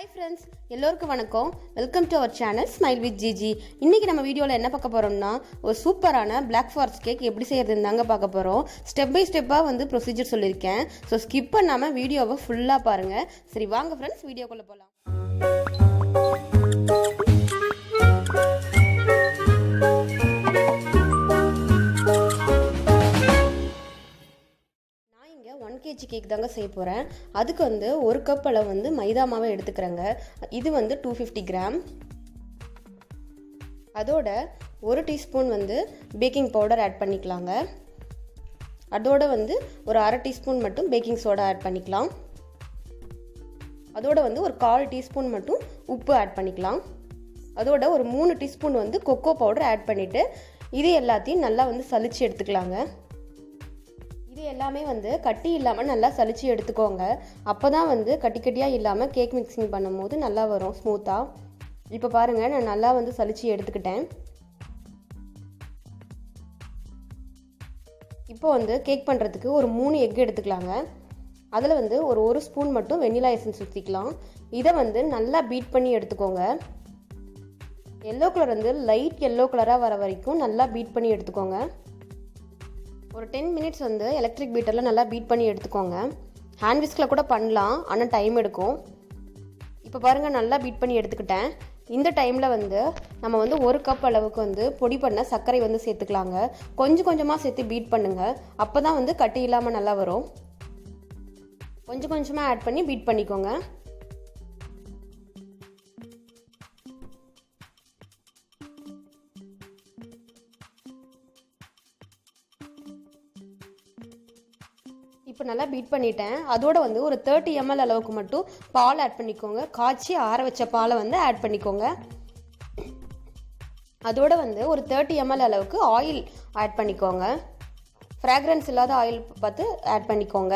Hi friends, எல்லோருக்கும் வணக்கம். Welcome to our channel smile with GG. இன்றைக்கி நம்ம வீடியோவில் என்ன பார்க்க போகிறோம்னா, ஒரு சூப்பரான பிளாக் ஃபாரஸ்ட் கேக் எப்படி செய்யறதுன்னு தாங்க பார்க்க போகிறோம். ஸ்டெப் பை ஸ்டெப்பாக ப்ரொசீஜர் சொல்லியிருக்கேன். ஸோ ஸ்கிப் பண்ணாமல் வீடியோவை ஃபுல்லாக பாருங்கள். சரி வாங்க ஃப்ரெண்ட்ஸ், வீடியோக்குள்ளே போகலாம். கேஜி கேக் தாங்க செய்ய போகிறேன். அதுக்கு ஒரு கப் அளவு மைதா மாவை எடுத்துக்கிறேங்க. இது 250 கிராம். அதோட 1 டீஸ்பூன் பேக்கிங் பவுடர் ஆட் பண்ணிக்கலாங்க. அதோட ஒரு அரை டீஸ்பூன் மட்டும் பேக்கிங் சோடா ஆட் பண்ணிக்கலாம். அதோட ஒரு 1/4 டீஸ்பூன் மட்டும் உப்பு ஆட் பண்ணிக்கலாம். அதோட ஒரு 3 டீஸ்பூன் கொக்கோ பவுடர் ஆட் பண்ணிவிட்டு இது எல்லாத்தையும் நல்லா சலிச்சு எடுத்துக்கலாங்க. இது எல்லாமே கட்டி இல்லாமல் நல்லா சலிச்சு எடுத்துக்கோங்க. அப்போ தான் கட்டி கட்டியாக இல்லாமல் கேக் மிக்சிங் பண்ணும்போது நல்லா வரும் ஸ்மூத்தாக. இப்போ பாருங்கள், நான் நல்லா சலிச்சு எடுத்துக்கிட்டேன். இப்போ கேக் பண்ணுறதுக்கு ஒரு 3 எக் எடுத்துக்கலாங்க. அதில் ஒரு ஸ்பூன் மட்டும் வெண்ணிலா எசன்ஸ் ஊற்றிக்கலாம். இதை நல்லா பீட் பண்ணி எடுத்துக்கோங்க. எல்லோ கலர் லைட் எல்லோ கலராக வர வரைக்கும் நல்லா பீட் பண்ணி எடுத்துக்கோங்க. ஒரு 10 மினிட்ஸ் எலக்ட்ரிக் பீட்டரில் நல்லா பீட் பண்ணி எடுத்துக்கோங்க. ஹேண்ட் விஸ்கில் கூட பண்ணலாம், ஆனால் டைம் எடுக்கும். இப்போ பாருங்கள், நல்லா பீட் பண்ணி எடுத்துக்கிட்டேன். இந்த டைமில் நம்ம 1 கப் அளவுக்கு பொடி பண்ண சர்க்கரை சேர்த்துக்கலாங்க. கொஞ்சம் கொஞ்சமாக சேர்த்து பீட் பண்ணுங்கள். அப்போ தான் கட்டி இல்லாமல் நல்லா வரும். கொஞ்சம் கொஞ்சமாக ஆட் பண்ணி பீட் பண்ணிக்கோங்க. இப்போ நல்லா பீட் பண்ணிட்டேன். அதோட ஒரு 30 ml அளவுக்கு மட்டும் பால் ஆட் பண்ணிக்கோங்க. காய்ச்சி ஆற வச்ச பாலை ஆட் பண்ணிக்கோங்க. அதோட ஒரு 30 ml அளவுக்கு ஆயில் ஆட் பண்ணிக்கோங்க. ஃப்ராக்ரன்ஸ் இல்லாத ஆயில் பார்த்து ஆட் பண்ணிக்கோங்க.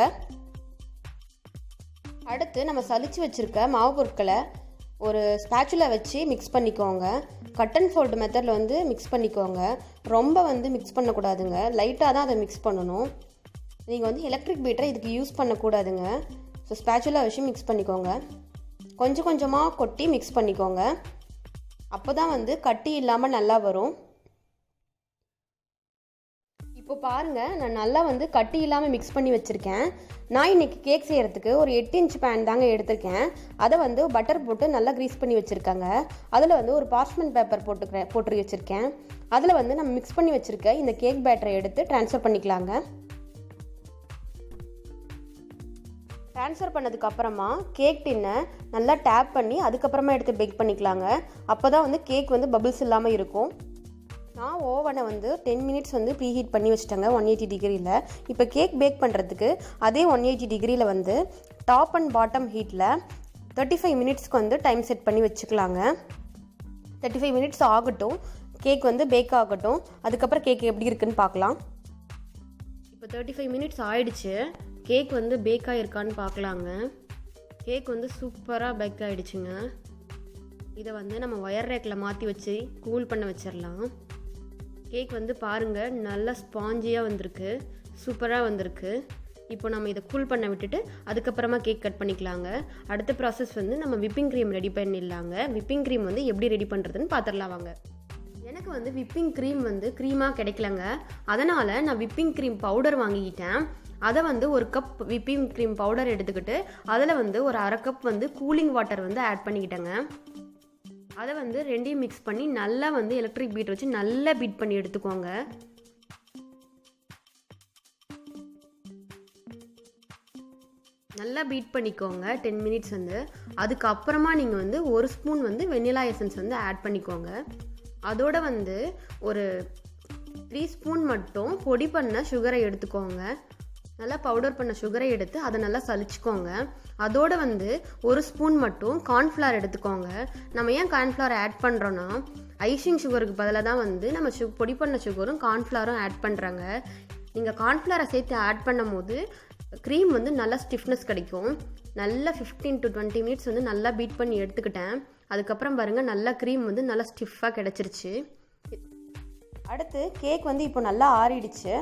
அடுத்து நம்ம சலிச்சு வச்சுருக்க மாவு பொருட்களை ஒரு ஸ்பேச்சுலா வச்சு மிக்ஸ் பண்ணிக்கோங்க. கட் அண்ட் ஃபோல்டு மெத்தடில் மிக்ஸ் பண்ணிக்கோங்க. ரொம்ப மிக்ஸ் பண்ணக்கூடாதுங்க, லைட்டாக தான் அதை மிக்ஸ் பண்ணணும். நீங்கள் எலக்ட்ரிக் பீட்டரை இதுக்கு யூஸ் பண்ணக்கூடாதுங்க. ஸோ ஸ்பேச்சுலா வச்சு மிக்ஸ் பண்ணிக்கோங்க. கொஞ்சம் கொஞ்சமாக கொட்டி மிக்ஸ் பண்ணிக்கோங்க. அப்போ தான் கட்டி இல்லாமல் நல்லா வரும். இப்போ பாருங்கள், நான் நல்லா கட்டி இல்லாமல் மிக்ஸ் பண்ணி வச்சுருக்கேன். நான் இன்றைக்கி கேக் செய்கிறதுக்கு ஒரு 8 இன்ச் பேன் தாங்க எடுத்திருக்கேன். அதை பட்டர் போட்டு நல்லா க்ரீஸ் பண்ணி வச்சுருக்காங்க. அதில் ஒரு பார்ச்மெண்ட் பேப்பர் போட்டு வச்சுருக்கேன். அதில் நம்ம மிக்ஸ் பண்ணி வச்சுருக்க இந்த கேக் பேட்டரை எடுத்து ட்ரான்ஸ்ஃபர் பண்ணிக்கலாங்க. ட்ரான்ஸ்ஃபர் பண்ணதுக்கப்புறமா கேக் டின்னை நல்லா டேப் பண்ணி அதுக்கப்புறமா எடுத்து பேக் பண்ணிக்கலாங்க. அப்போ தான் கேக் பபிள்ஸ் இல்லாமல் இருக்கும். நான் ஓவனை 10 மினிட்ஸ் ப்ரீஹீட் பண்ணி வச்சுட்டேங்க 180 டிகிரியில். இப்போ கேக் பேக் பண்ணுறதுக்கு அதே 180 டிகிரியில் டாப் அண்ட் பாட்டம் ஹீட்டில் 35 மினிட்ஸ்க்கு டைம் செட் பண்ணி வச்சுக்கலாங்க. 35 மினிட்ஸ் ஆகட்டும், கேக் பேக் ஆகட்டும். அதுக்கப்புறம் கேக் எப்படி இருக்குன்னு பார்க்கலாம். இப்போ 35 மினிட்ஸ் ஆயிடுச்சு. கேக் பேக் ஆகிருக்கான்னு பார்க்கலாங்க. கேக் சூப்பராக பேக் ஆகிடுச்சுங்க. இதை நம்ம ஒயர் ரேக்கில் மாற்றி வச்சு கூல் பண்ண வச்சிடலாம். கேக் பாருங்கள், நல்லா ஸ்பாஞ்சியாக வந்திருக்கு, சூப்பராக வந்திருக்கு. இப்போ நம்ம இதை கூல் பண்ண விட்டுட்டு அதுக்கப்புறமா கேக் கட் பண்ணிக்கலாங்க. அடுத்த ப்ராசஸ் நம்ம விப்பிங் க்ரீம் ரெடி பண்ணிடலாங்க. விப்பிங் க்ரீம் எப்படி ரெடி பண்ணுறதுன்னு பார்த்துடலாம் வாங்க. எனக்கு விப்பிங் க்ரீம் க்ரீமாக கிடைக்கலங்க. அதனால் நான் விப்பிங் க்ரீம் பவுடர் வாங்கிக்கிட்டேன். அதை 1 கப் விப்பிங் க்ரீம் பவுடர் எடுத்துக்கிட்டு அதில் ஒரு அரை கப் கூலிங் வாட்டர் ஆட் பண்ணிக்கிட்டேங்க. அதை ரெண்டையும் மிக்ஸ் பண்ணி நல்லா எலக்ட்ரிக் பீட் வச்சு நல்லா பீட் பண்ணி எடுத்துக்கோங்க. நல்லா பீட் பண்ணிக்கோங்க 10 மினிட்ஸ். அதுக்கப்புறமா நீங்கள் 1 ஸ்பூன் வெண்ணிலா எசன்ஸ் ஆட் பண்ணிக்கோங்க. அதோட ஒரு 3 ஸ்பூன் மட்டும் பொடி பண்ண சுகரை எடுத்துக்கோங்க. நல்லா பவுடர் பண்ண சுகரை எடுத்து அதை நல்லா சலிச்சுக்கோங்க. அதோட 1 ஸ்பூன் மட்டும் கார்ன்ஃப்ளவர் எடுத்துக்கோங்க. நம்ம ஏன் கார்ன்ஃப்ளவர் ஆட் பண்ணுறோன்னா, ஐசிங் சுகருக்கு பதிலாக தான் நம்ம பொடி பண்ண சுகரும் கார்ன்ஃப்ளவரும் ஆட் பண்ணுறாங்க. நீங்கள் கார்ன்ஃப்ளவரை சேர்த்து ஆட் பண்ணும் போது க்ரீம் நல்லா ஸ்டிஃப்னஸ் கிடைக்கும். நல்லா 15 to 20 மினிட்ஸ் நல்லா பீட் பண்ணி எடுத்துக்கிட்டேன். அதுக்கப்புறம் பாருங்கள், நல்லா க்ரீம் நல்லா ஸ்டிஃபாக கிடச்சிருச்சு. அடுத்து கேக் வந்து இப்போ நல்லா ஆறிடுச்சு.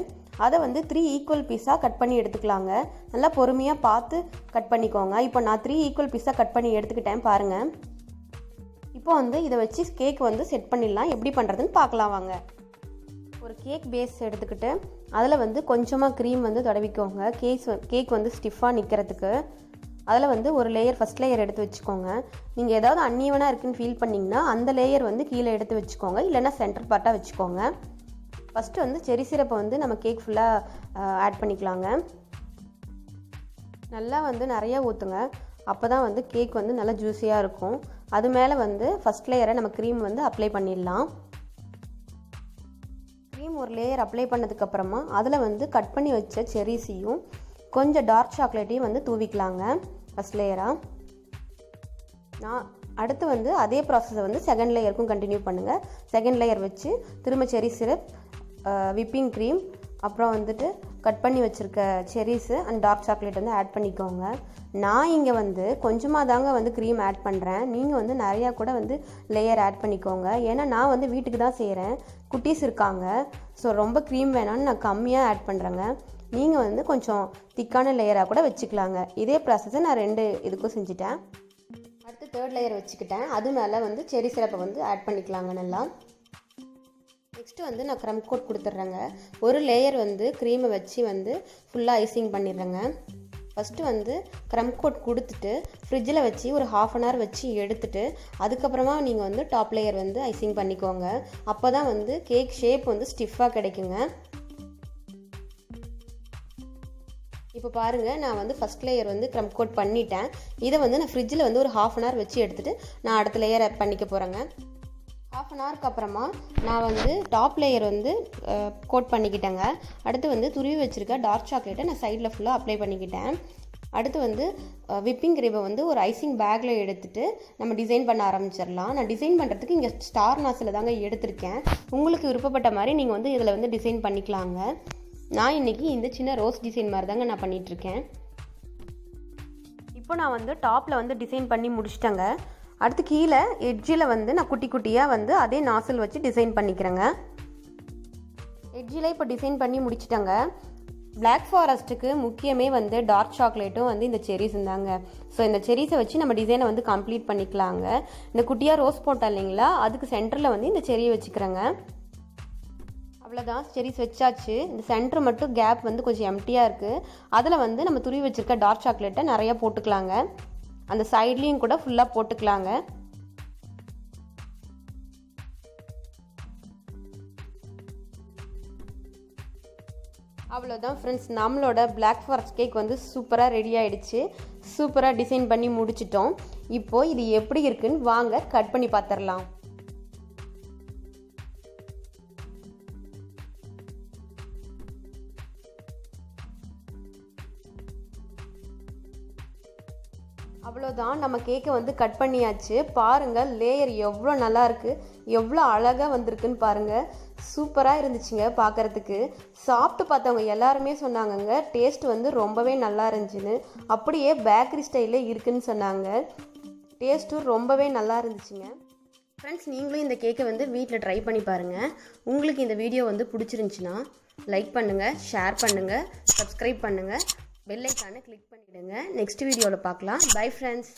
அதை வந்து 3 ஈக்குவல் பீஸாக கட் பண்ணி எடுத்துக்கலாங்க. நல்லா பொறுமையாக பார்த்து கட் பண்ணிக்கோங்க. இப்போ நான் 3 ஈக்குவல் பீஸாக கட் பண்ணி எடுத்துக்கிட்டேன் பாருங்கள். இப்போ வந்து இதை வச்சு கேக் வந்து செட் பண்ணிடலாம். எப்படி பண்ணுறதுன்னு பார்க்கலாம் வாங்க. ஒரு கேக் பேஸ் எடுத்துக்கிட்டு அதில் வந்து கொஞ்சமாக க்ரீம் வந்து தடவிக்கோங்க. கேக் வந்து ஸ்டிஃபாக நிற்கிறதுக்கு. அதில் வந்து ஒரு லேயர் ஃபஸ்ட் லேயர் எடுத்து வச்சுக்கோங்க. நீங்கள் ஏதாவது அன்ஈவனாக இருக்குன்னு ஃபீல் பண்ணிங்கன்னா அந்த லேயர் வந்து கீழே எடுத்து வச்சுக்கோங்க, இல்லைனா சென்டர் பார்ட்டாக வச்சுக்கோங்க. ஃபஸ்ட்டு வந்து செரி சிரப்பை வந்து நம்ம கேக் ஃபுல்லாக ஆட் பண்ணிக்கலாங்க. நல்லா வந்து நிறையா ஊற்றுங்க. அப்போ தான் வந்து கேக் வந்து நல்லா ஜூஸியாக இருக்கும். அது மேலே வந்து ஃபஸ்ட் லேயரை நம்ம க்ரீம் வந்து அப்ளை பண்ணிடலாம். க்ரீம் ஒரு லேயர் அப்ளை பண்ணதுக்கப்புறமா அதில் வந்து கட் பண்ணி வச்ச செரிஸையும் கொஞ்சம் டார்க் சாக்லேட்டையும் வந்து தூவிக்கலாங்க ஃபஸ்ட் லேயராக. நான் அடுத்து வந்து அதே ப்ராசஸை வந்து செகண்ட் லேயருக்கும் கண்டினியூ பண்ணுங்கள். செகண்ட் லேயர் வச்சு திரும்ப செரி சிரப், விப்பிங் க்ரீம், அப்புறம் வந்துட்டு கட் பண்ணி வச்சுருக்க செரிஸு அண்ட் டார்க் சாக்லேட் வந்து ஆட் பண்ணிக்கோங்க. நான் இங்கே வந்து கொஞ்சமாக தாங்க வந்து க்ரீம் ஆட் பண்ணுறேன். நீங்கள் வந்து நிறையா கூட வந்து லேயர் ஆட் பண்ணிக்கோங்க. ஏன்னா நான் வந்து வீட்டுக்கு தான் செய்கிறேன், குட்டீஸ் இருக்காங்க. ஸோ ரொம்ப க்ரீம் வேணான்னு நான் கம்மியாக ஆட் பண்ணுறேங்க. நீங்கள் வந்து கொஞ்சம் திக்கான லேயராக கூட வச்சுக்கலாங்க. இதே ப்ராசஸை நான் 2 இதுக்கும் செஞ்சுட்டேன். அடுத்து தேர்ட் லேயர் வச்சுக்கிட்டேன். அது மேலே வந்து செரி சிரப்பை வந்து ஆட் பண்ணிக்கலாங்க நல்லா. நெக்ஸ்ட்டு வந்து நான் க்ரம் கோட் கொடுத்துட்றேங்க. ஒரு லேயர் வந்து க்ரீமை வச்சு வந்து ஃபுல்லாக ஐசிங் பண்ணிடுறேங்க. ஃபஸ்ட்டு வந்து க்ரம் கோட் கொடுத்துட்டு ஃப்ரிட்ஜில் வச்சு ஒரு 1/2 hour வச்சு எடுத்துகிட்டு அதுக்கப்புறமா நீங்கள் வந்து டாப் லேயர் வந்து ஐசிங் பண்ணிக்கோங்க. அப்போ தான் வந்து கேக் ஷேப் வந்து ஸ்டிஃபாக கிடைக்குங்க. இப்போ பாருங்கள், நான் வந்து ஃபஸ்ட் லேயர் வந்து க்ரம் கோட் பண்ணிட்டேன். இதை வந்து நான் ஃப்ரிட்ஜில் வந்து ஒரு 1/2 hour வச்சு எடுத்துகிட்டு நான் அடுத்த லேயர் பண்ணிக்க போகிறேங்க. 1/2 hourக்கு அப்புறமா நான் வந்து டாப் லேயர் வந்து கோட் பண்ணிக்கிட்டேங்க. அடுத்து வந்து துருவி வச்சுருக்க டார்க் சாக்லேட்டை நான் சைடில் ஃபுல்லாக அப்ளை பண்ணிக்கிட்டேன். அடுத்து வந்து விப்பிங் க்ரீமை வந்து ஒரு ஐசிங் பேக்கில் எடுத்துகிட்டு நம்ம டிசைன் பண்ண ஆரம்பிச்சிடலாம். நான் டிசைன் பண்ணுறதுக்கு இங்கே ஸ்டார் நாஸில் தாங்க எடுத்திருக்கேன். உங்களுக்கு விருப்பப்பட்ட மாதிரி நீங்கள் வந்து இதில் வந்து டிசைன் பண்ணிக்கலாங்க. நான் இன்றைக்கி இந்த சின்ன ரோஸ் டிசைன் மாதிரி தாங்க நான் பண்ணிகிட்ருக்கேன். இப்போ நான் வந்து டாப்பில் வந்து டிசைன் பண்ணி முடிச்சிட்டேங்க. அடுத்து கீழே எட்ஜில் வந்து நான் குட்டி குட்டியாக வந்து அதே நாசில் வச்சு டிசைன் பண்ணிக்கிறேங்க. எட்ஜில் இப்போ டிசைன் பண்ணி முடிச்சிட்டேங்க. பிளாக் ஃபாரஸ்ட்டுக்கு முக்கியமே வந்து டார்க் சாக்லேட்டும் வந்து இந்த செரிஸ் இருந்தாங்க. ஸோ இந்த செரிஸை வச்சு நம்ம டிசைனை வந்து கம்ப்ளீட் பண்ணிக்கலாங்க. இந்த குட்டியாக ரோஸ் போட்டா இல்லைங்களா, அதுக்கு சென்டரில் வந்து இந்த செரியை வச்சுக்கிறேங்க. அவ்வளோதான், செரிஸ் வச்சாச்சு. இந்த சென்டர் மட்டும் கேப் வந்து கொஞ்சம் எம்டியாக இருக்குது. அதில் வந்து நம்ம துருவி வச்சுருக்க டார்க் சாக்லேட்டை நிறையா போட்டுக்கலாங்க. அந்த சைட்லேயும் கூட ஃபுல்லாக போட்டுக்கலாங்க. அவ்வளோதான் ஃப்ரெண்ட்ஸ், நம்மளோட பிளாக் ஃபாரஸ்ட் கேக் வந்து சூப்பராக ரெடி ஆகிடுச்சு. சூப்பராக டிசைன் பண்ணி முடிச்சிட்டோம். இப்போது இது எப்படி இருக்குன்னு வாங்க கட் பண்ணி பார்த்துடலாம். அவ்வளோதான், நம்ம கேக்கை வந்து கட் பண்ணியாச்சு. பாருங்கள், லேயர் எவ்வளோ நல்லா இருக்குது, எவ்வளோ அழகாக வந்திருக்குன்னு பாருங்கள். சூப்பராக இருந்துச்சுங்க பார்க்குறதுக்கு. சாப்பிட்டு பார்த்தவங்க எல்லாருமே சொன்னாங்கங்க டேஸ்ட் வந்து ரொம்பவே நல்லா இருந்துச்சுன்னு. அப்படியே பேக்கரி ஸ்டைலில் இருக்குதுன்னு சொன்னாங்க. டேஸ்ட்டும் ரொம்பவே நல்லா இருந்துச்சுங்க. ஃப்ரெண்ட்ஸ், நீங்களும் இந்த கேக்கை வந்து வீட்டில் ட்ரை பண்ணி பாருங்கள். உங்களுக்கு இந்த வீடியோ வந்து பிடிச்சிருந்துச்சின்னா லைக் பண்ணுங்கள், ஷேர் பண்ணுங்கள், சப்ஸ்கிரைப் பண்ணுங்கள், பெல் ஐக்கானை கிளிக் பண்ணிவிடுங்க. நெக்ஸ்ட் வீடியோவில் பார்க்கலாம். Bye friends.